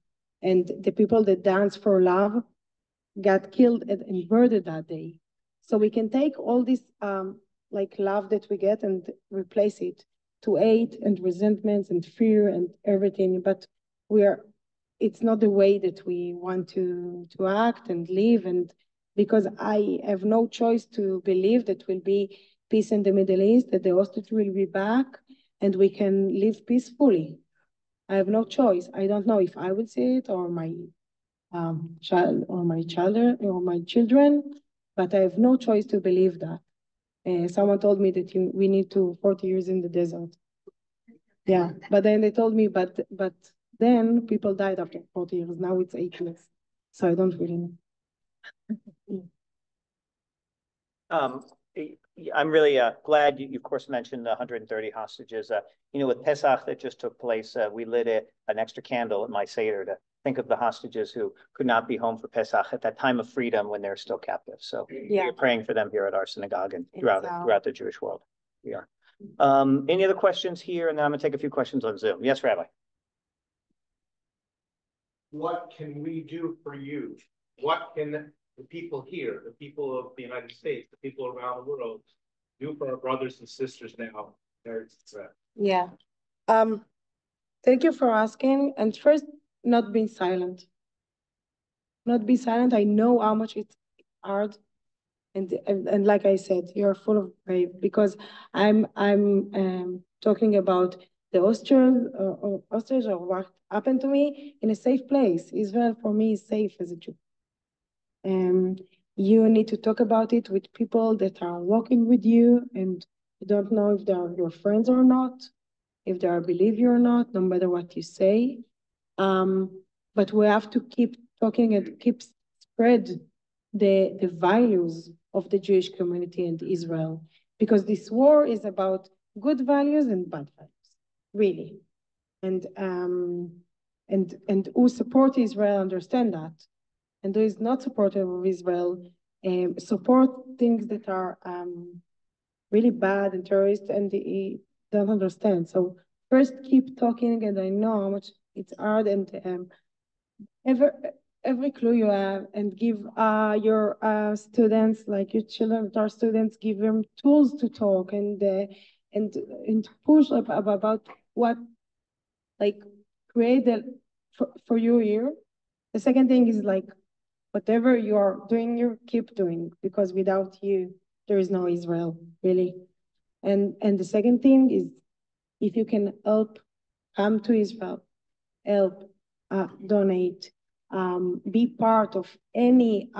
And the people that dance for love got killed and murdered that day. So we can take all this love that we get and replace it to hate and resentments and fear and everything. But it's not the way that we want to act and live. And because I have no choice to believe that will be peace in the Middle East, that the hostage will be back and we can live peacefully. I have no choice. I don't know if I will see it or my child or my children, but I have no choice to believe that. Someone told me that we need 40 years in the desert. Yeah, but then they told me, but then people died after 40 years. Now it's 8 years. So I don't really know. I'm really glad you, of course, mentioned the 130 hostages. With Pesach that just took place, we lit an extra candle at my Seder to think of the hostages who could not be home for Pesach at that time of freedom when they're still captive. So we're praying for them here at our synagogue and throughout the Jewish world. We are. Any other questions here? And then I'm going to take a few questions on Zoom. Yes, Rabbi. What can we do for you? What can the people here, the people of the United States, the people around the world do for our brothers and sisters now? Yeah. Thank you for asking. And first, not being silent. Not be silent. I know how much it's hard. And like I said, you're full of brave, because I'm talking about the hostage or what happened to me in a safe place. Israel for me is safe as a Jew. You need to talk about it with people that are walking with you, and you don't know if they are your friends or not, if they are believe you or not, no matter what you say. But we have to keep talking and keep spread the values of the Jewish community and Israel, because this war is about good values and bad values, really. And who support Israel understand that, and who is not supportive of Israel support things that are really bad and terrorist, and they don't understand. So first, keep talking, and I know how much it's hard, and every clue you have, and give your students, like your children that are students, give them tools to talk and push about what, like, create for you here. The second thing is, like, whatever you are doing, you keep doing, because without you, there is no Israel, really. And the second thing is, if you can help, come to Israel, help, donate, be part of any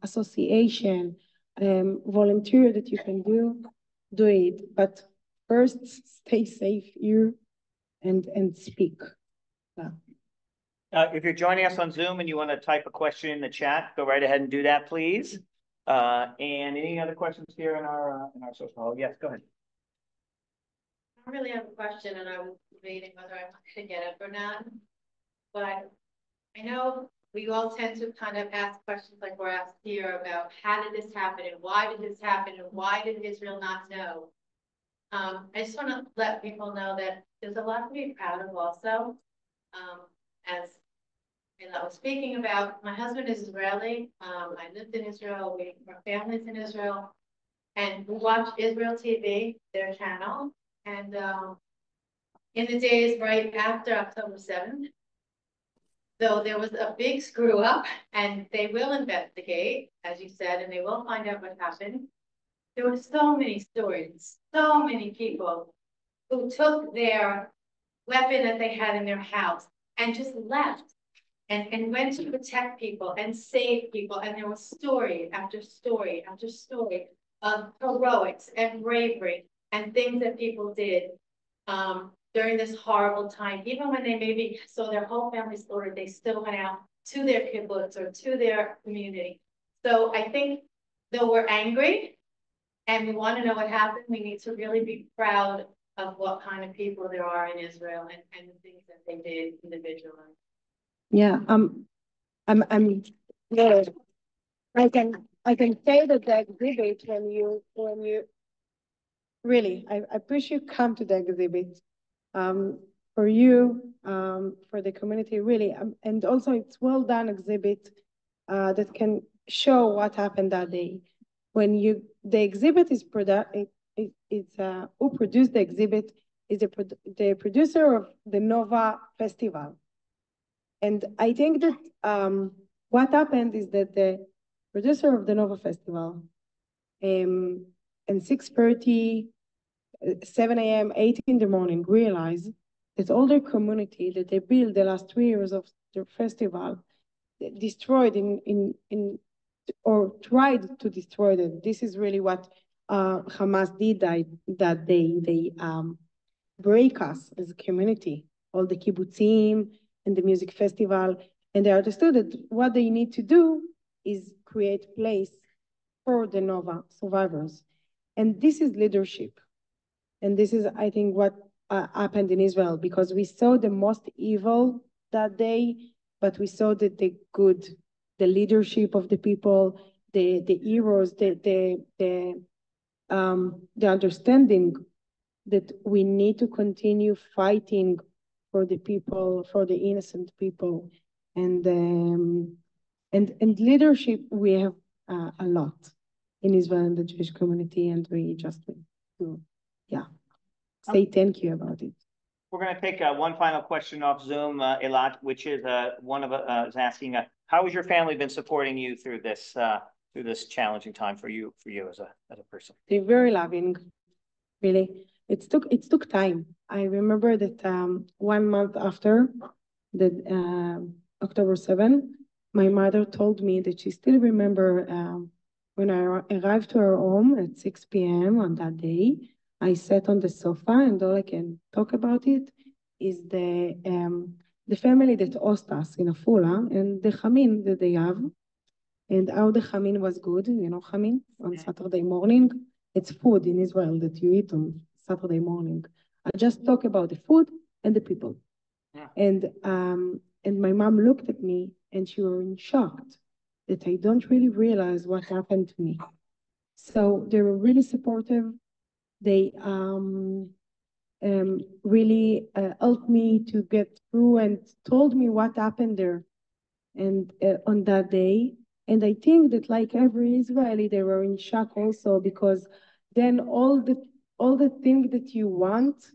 association, volunteer that you can do it. But first, stay safe here and speak. Yeah. If you're joining us on Zoom and you want to type a question in the chat, go right ahead and do that, please. And any other questions here in our social hall? Yes, go ahead. I really have a question, and I was debating whether I wanted to get it or not. But I know we all tend to kind of ask questions like we're asked here about how did this happen, and why did this happen, and why did Israel not know? I just want to let people know that there's a lot to be proud of also. As I was speaking about, my husband is Israeli. I lived in Israel. Our family's in Israel. And we watch Israel TV, their channel. And in the days right after October 7th, though there was a big screw up, and they will investigate, as you said, and they will find out what happened. There were so many stories, so many people who took their weapon that they had in their house and just left and went to protect people and save people. And there was story after story after story of heroics and bravery and things that people did during this horrible time. Even when they maybe saw their whole family slaughtered, they still went out to their kibbutz or to their community. So I think though we're angry and we want to know what happened, we need to really be proud of what kind of people there are in Israel and the things that they did individually. Yeah, yeah, I can say that the exhibit when you really I wish you come to the exhibit for you for the community really and also it's well done exhibit that can show what happened that day. When the exhibit is who produced the exhibit is the producer of the Nova Festival. And I think that what happened is that the producer of the Nova Festival and 6:30, 7 a.m., 8 in the morning realized that all their community that they built the last 3 years of the festival destroyed or tried to destroy them. This is really what Hamas did that they break us as a community, all the kibbutzim and the music festival, and they understood that what they need to do is create place for the Nova survivors. And this is leadership. And this is, I think, what happened in Israel, because we saw the most evil that day, but we saw that the good, the leadership of the people, the heroes, the understanding that we need to continue fighting for the people, for the innocent people, and leadership. We have a lot in Israel and the Jewish community, and we just need to, say thank you about it. We're going to take one final question off Zoom, Eilat, which is one of is asking, how has your family been supporting you through this challenging time for you as a person? They're very loving, really. It took time. I remember that 1 month after the October 7, my mother told me that she still remember when I arrived to her home at 6 p.m. on that day. I sat on the sofa, and all I can talk about it is the family that host us in Afula and the chamin that they have, and how the chamin was good. You know, chamin on Saturday morning. It's food in Israel that you eat on Saturday morning. I just talk about the food and the people. Yeah. And my mom looked at me and she was shocked that I don't really realize what happened to me. So they were really supportive. They really helped me to get through and told me what happened there and on that day. And I think that like every Israeli, they were in shock also, because then all the things that you want,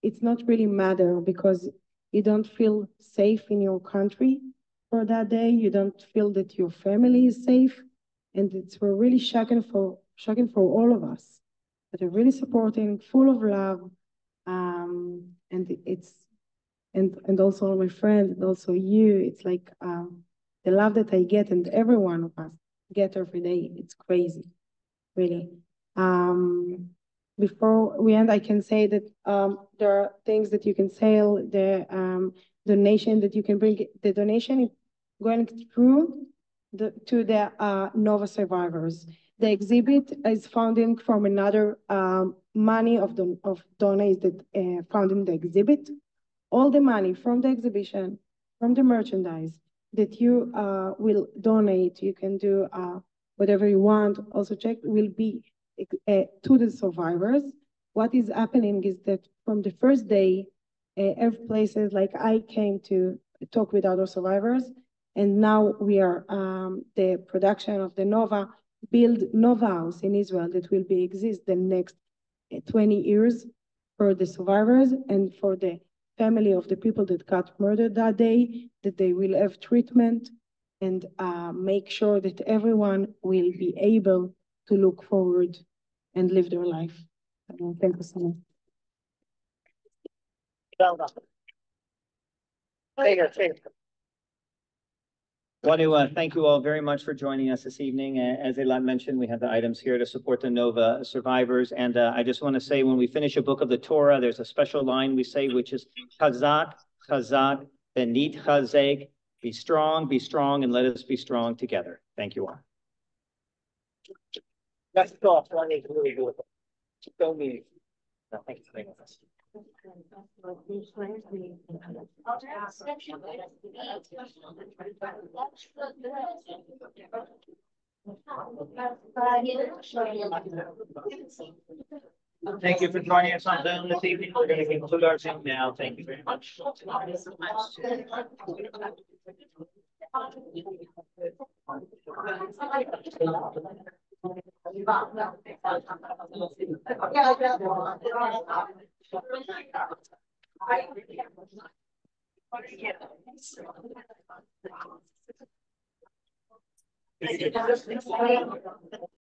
it's not really matter, because you don't feel safe in your country for that day. You don't feel that your family is safe. And it's really shocking for all of us. But they're really supporting, full of love. And also my friends, and also you, it's like the love that I get and every one of us get every day. It's crazy, really. Before we end, I can say that there are things that you can sell, the donation that you can bring. The donation is going through to the Nova survivors. The exhibit is funding from another money of donors that funding the exhibit. All the money from the exhibition, from the merchandise that you will donate, you can do whatever you want. Also check will be to the survivors. What is happening is that from the first day, every places like I came to talk with other survivors, and now we are the production of the Nova build Nova House in Israel that will be exist the next 20 years for the survivors and for the family of the people that got murdered that day, that they will have treatment and make sure that everyone will be able to look forward and live their life. Thank you so much. Well done. I want to thank you all very much for joining us this evening. As Eilat mentioned, we have the items here to support the Nova survivors. And I just want to say, when we finish a book of the Torah, there's a special line we say, which is Chazak, Chazak, Benit Chazek. Be strong, and let us be strong together. Thank you all. That's all. Thank you for us. Thank you for joining us on Zoom this evening. We're going to conclude our Zoom now. Thank you very much.